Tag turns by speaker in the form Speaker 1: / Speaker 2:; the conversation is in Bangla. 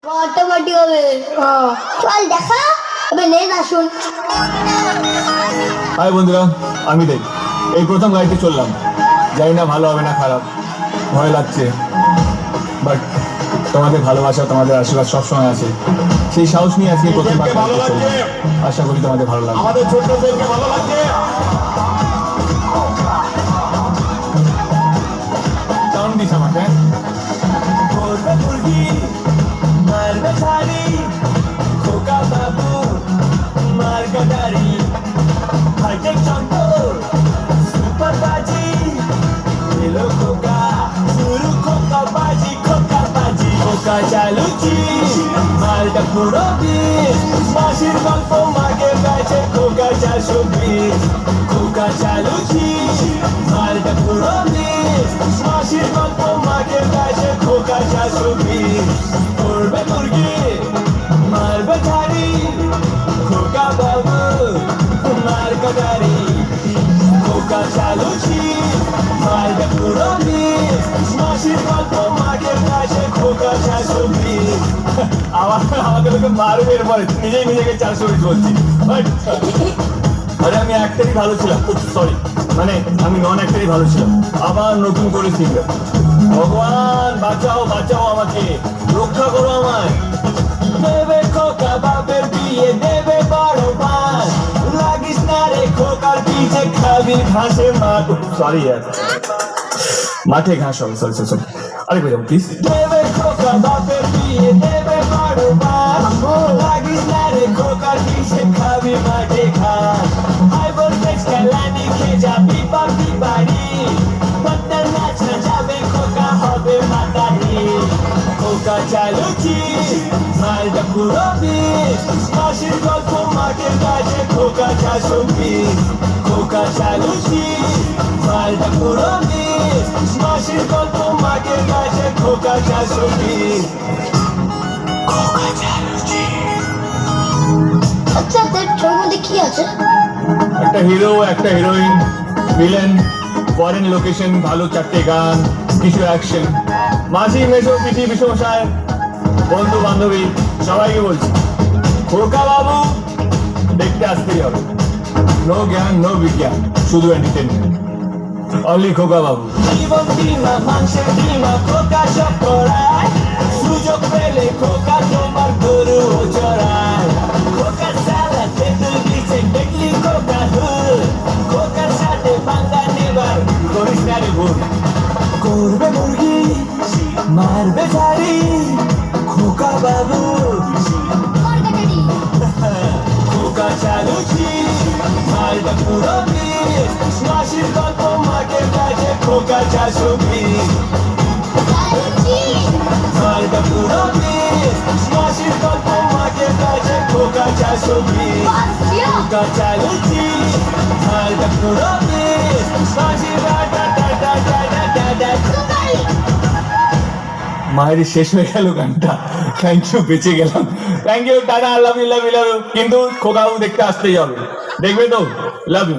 Speaker 1: ফাটাফাটি হবে। চল দেখা এবার নেন আসুন।
Speaker 2: হাই বন্ধুরা, আমি দেব। এই প্রথম গাড়িতে চললাম, জানি না ভালো হবে না খারাপ, ভয় লাগছে, বাট তোমাদের ভালোবাসা, তোমাদের আশীর্বাদ সবসময় আছে, সেই সাহস নিয়ে আজকে প্রথমবার গাড়িতে চললাম। আশা করি তোমাদের ভালো লাগবে।
Speaker 3: আমাদের ছোট্ট ছেলেকে ভালো লাগছে।
Speaker 2: সাউন্ড দিস আমাকে।
Speaker 3: করবে মুরগি, মারবে ছাড়ি, খোকা বাবু মার্কা গাড়ি, হাইটেক চন্দর সুপার বাজি, এলো খোকা শুরু খোকা বাজি, খোকা বাজি, খোকা চালুচি মালটা পুরো বিষ, মাসির গল্প মাকে বেচে খোকা 420, খোকা চালুচি মালটা পুরো বিষ, মাসির গল্প মাকে বেচে খোকা 420, করবে মুরগি মারবে ঝাড়ি, খোকা বাবু মার্কা গাড়ি, খোকা চালুচি মালটা পুরো বিষ, মাসির গল্প মাকে বেচে খোকা 420। আমাকে তোকে মারবে এরপরে, নিজেই নিজেকে 420 বলছি। আরে আমি অ্যাক্টারই ভালো ছিলাম, সরি, মানে আমি নন অ্যাক্টারই ভালো ছিলাম, আবার নতুন করে সিঙ্গার। ভগবান বাঁচাও বাঁচাও আমাকে, রক্ষা করো আমায়। দেবে খোকা বাপের বিয়ে, দেবে বড় পান, লাগিস না রে খোকার পিছে, খাবি ঘাসে মাঠ। সরি মাঠে ঘাস হবে, সরি সরি সরি, আরে কই যাবো প্লিজ। দেবে খোকা বাপের বিয়ে, দেবে বড় পান, লাগিস না রে খোকার পিছে, খাবি মাঠে ঘাস। হাই ভোল্টেজ খেলানি খেয়ে যাবি বাপি বাড়ি, বাচ্চার নাচ না যাবে খোকা হবে মাতারি, খোকা চালুচি মালটা পুরো বিষ, মাসির গল্প মাকে কাছে খোকা 420, খোকা চালুচি মালটা পুরো বিষ, মাসির গল্প মাকে কাছে খোকা 420, খোকা চালুচি।
Speaker 1: আচ্ছা তোর ছবির মধ্যে কি আছে?
Speaker 2: একটা হিরো, একটা হিরোইন, ভিলেন, ফরেন লোকেশন, ভালো 4টে গান, কিছু অ্যাকশন, মাঝি মেশো পিঠি বিশ্বমশায়, বন্ধু বান্ধবী সবাইকে বলছি খোকা বাবু দেখতে আসতেই হবে। নো জ্ঞান নো বিজ্ঞান, শুধু এন্টারটেনমেন্ট, অনলি খোকা বাবু।
Speaker 3: জীবন বিমা মাংসের বিমা খোকা সব করায়, সুযোগ পেলে খোকা তোমার গরু চড়ায়, খোকা সালা তেঁতুল বিছে দেখলি খোকা হুল, খোকার সাথে বাংলা নেবার করিস না রে ভুল, করবে মুরগি মারবে ঝাড়ি, খোকা বাবু খোকা চালুচি মালটা পুরো বিষ, মাসির গল্প মাকে কাছে খোকা 420, মালটা পুরো বিষ, মাসির গল্প মাকে কাছে খোকা 420, খোকা চালুচি মালটা পুরো বিষ, মাসির
Speaker 2: মায়ের শেষ হয়ে গেল গানটা। থ্যাংক ইউ, বেঁচে গেলাম। Thank you, tata, love you love you love you. কিন্তু খোকা বাবু দেখতে আসতেই হবে, দেখবে তো? Love you.